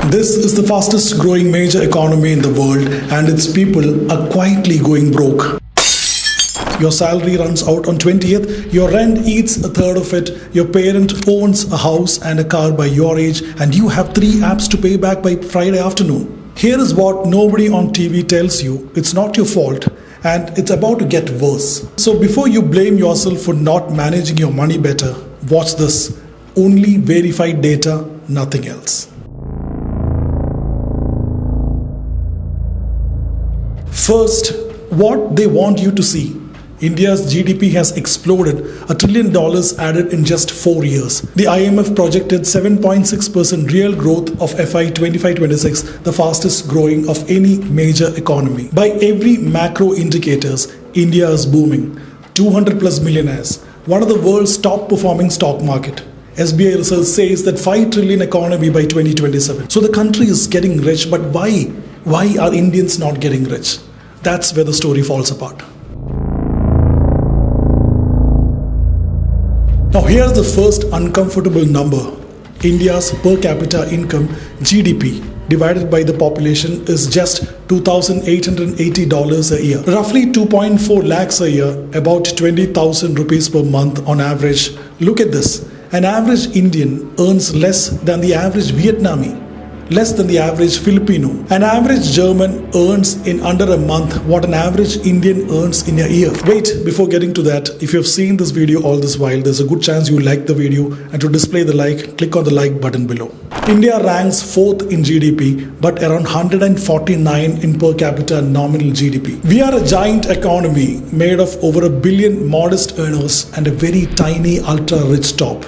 This is the fastest growing major economy in the world, and its people are quietly going broke. Your salary runs out on 20th, your rent eats a third of it, your parent owns a house and a car by your age, and you have 3 apps to pay back by Friday afternoon. Here is what nobody on TV tells you. It's not your fault, and it's about to get worse. So before you blame yourself for not managing your money better, watch this. Only verified data, nothing else. First, what they want you to see. India's GDP has exploded, $1 trillion added in just 4 years. The IMF projected 7.6% real growth of FY 25-26, the fastest growing of any major economy. By every macro indicators, India is booming. 200 plus millionaires, one of the world's top performing stock market. SBI research says that 5 trillion economy by 2027. So the country is getting rich, but why? Why are Indians not getting rich? That's where the story falls apart. Now here's the first uncomfortable number. India's per capita income, GDP, divided by the population is just $2,880 a year. Roughly 2.4 lakhs a year, about 20,000 rupees per month on average. Look at this. An average Indian earns less than the average Vietnamese, less than the average Filipino. An average German earns in under a month what an average Indian earns in a year. Wait, before getting to that, if you've seen this video all this while, there's a good chance you like the video, and to display the like, click on the like button below. India ranks 4th in GDP, but around 149 in per capita nominal GDP. We are a giant economy made of over 1 billion modest earners and a very tiny ultra-rich top.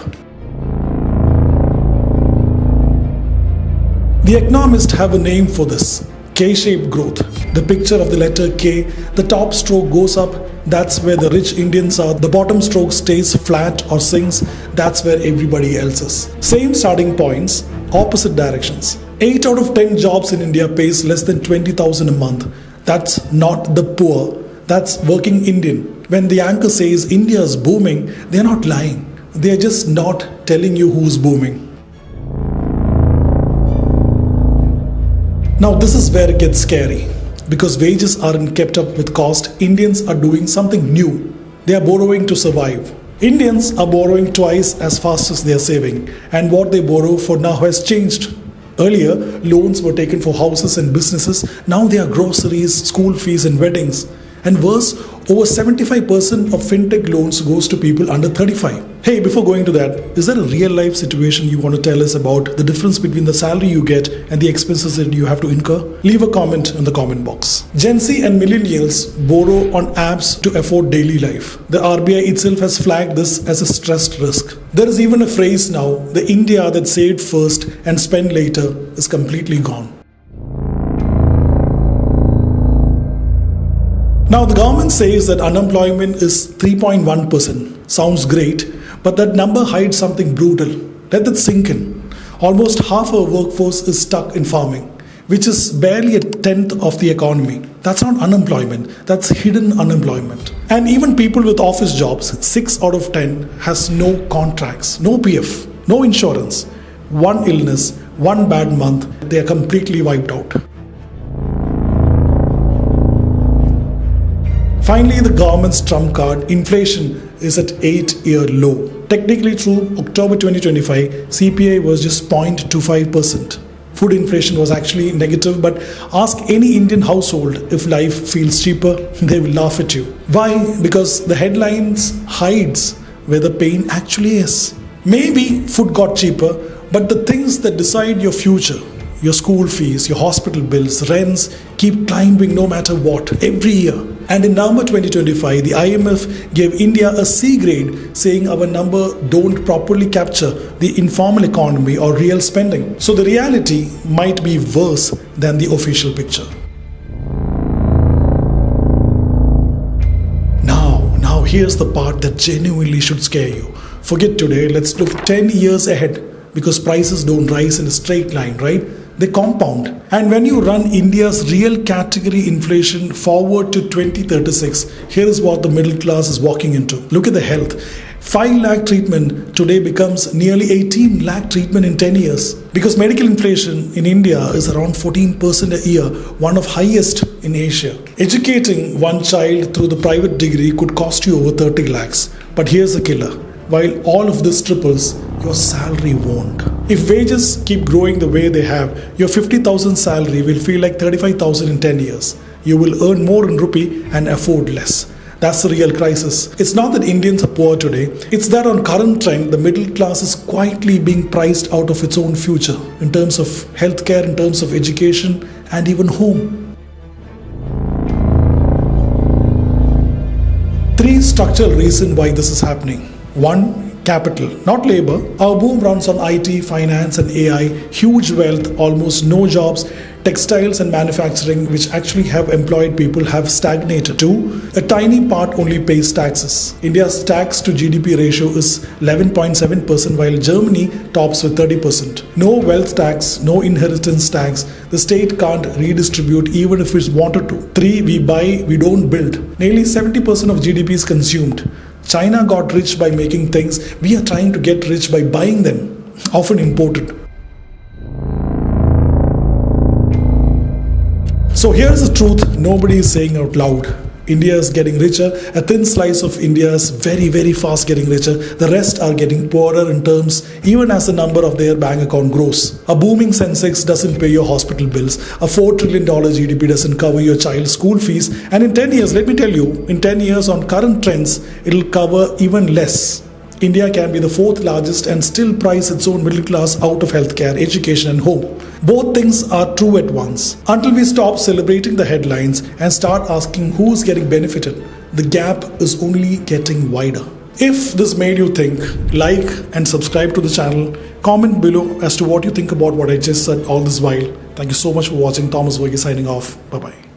The economists have a name for this, K-shaped growth. The picture of the letter K, the top stroke goes up, that's where the rich Indians are. The bottom stroke stays flat or sinks, that's where everybody else is. Same starting points, opposite directions. 8 out of 10 jobs in India pays less than 20,000 a month. That's not the poor, that's working Indian. When the anchor says India is booming, they're not lying. They're just not telling you who's booming. Now this is where it gets scary. Because wages aren't kept up with cost, Indians are doing something new. They are borrowing to survive. Indians are borrowing twice as fast as they are saving, and what they borrow for now has changed. Earlier, loans were taken for houses and businesses. Now they are groceries, school fees and weddings. And worse, over 75% of fintech loans goes to people under 35. Hey, before going to that, is there a real life situation you want to tell us about, the difference between the salary you get and the expenses that you have to incur? Leave a comment in the comment box. Gen Z and millennials borrow on apps to afford daily life. The RBI itself has flagged this as a stressed risk. There is even a phrase now, the India that saved first and spent later is completely gone. Now the government says that unemployment is 3.1%. Sounds great, but that number hides something brutal. Let that sink in. Almost half our workforce is stuck in farming, which is barely 1/10 of the economy. That's not unemployment, that's hidden unemployment. And even people with office jobs, 6 out of 10 has no contracts, no PF, no insurance. One illness, one bad month, they are completely wiped out. Finally, the government's trump card, inflation, is at 8-year low. Technically through October 2025, CPI was just 0.25%. Food inflation was actually negative, but ask any Indian household if life feels cheaper, they will laugh at you. Why? Because the headlines hides where the pain actually is. Maybe food got cheaper, but the things that decide your future, your school fees, your hospital bills, rents, keep climbing no matter what, every year. And in November 2025, the IMF gave India a C grade, saying our number don't properly capture the informal economy or real spending. So the reality might be worse than the official picture. Now here's the part that genuinely should scare you. Forget today, let's look 10 years ahead, because prices don't rise in a straight line, right? They compound. And when you run India's real category inflation forward to 2036, here is what the middle class is walking into. Look at the health. 5 lakh treatment today becomes nearly 18 lakh treatment in 10 years. Because medical inflation in India is around 14% a year, one of highest in Asia. Educating one child through the private degree could cost you over 30 lakhs. But here's the killer. While all of this triples, your salary won't. If wages keep growing the way they have, your 50,000 salary will feel like 35,000 in 10 years. You will earn more in rupee and afford less. That's the real crisis. It's not that Indians are poor today, it's that on current trend, the middle class is quietly being priced out of its own future in terms of healthcare, in terms of education, and even home. 3 structural reasons why this is happening. 1. Capital, not labor. Our boom runs on IT, finance and AI, huge wealth, almost no jobs. Textiles and manufacturing, which actually have employed people, have stagnated. 2. A tiny part only pays taxes. India's tax to GDP ratio is 11.7%, while Germany tops with 30%. No wealth tax, no inheritance tax. The state can't redistribute even if it wanted to. 3. We buy, we don't build. Nearly 70% of GDP is consumed. China got rich by making things. We are trying to get rich by buying them, often imported. So here's the truth nobody is saying out loud. India is getting richer. A thin slice of India is very, very fast getting richer. The rest are getting poorer in terms, even as the number of their bank account grows. A booming Sensex doesn't pay your hospital bills. A $4 trillion GDP doesn't cover your child's school fees. And in 10 years, let me tell you, in 10 years on current trends, it'll cover even less. India can be the 4th largest and still price its own middle class out of healthcare, education and home. Both things are true at once. Until we stop celebrating the headlines and start asking who's getting benefited, the gap is only getting wider. If this made you think, like and subscribe to the channel. Comment below as to what you think about what I just said all this while. Thank you so much for watching. Thomas Verghese signing off. Bye-bye.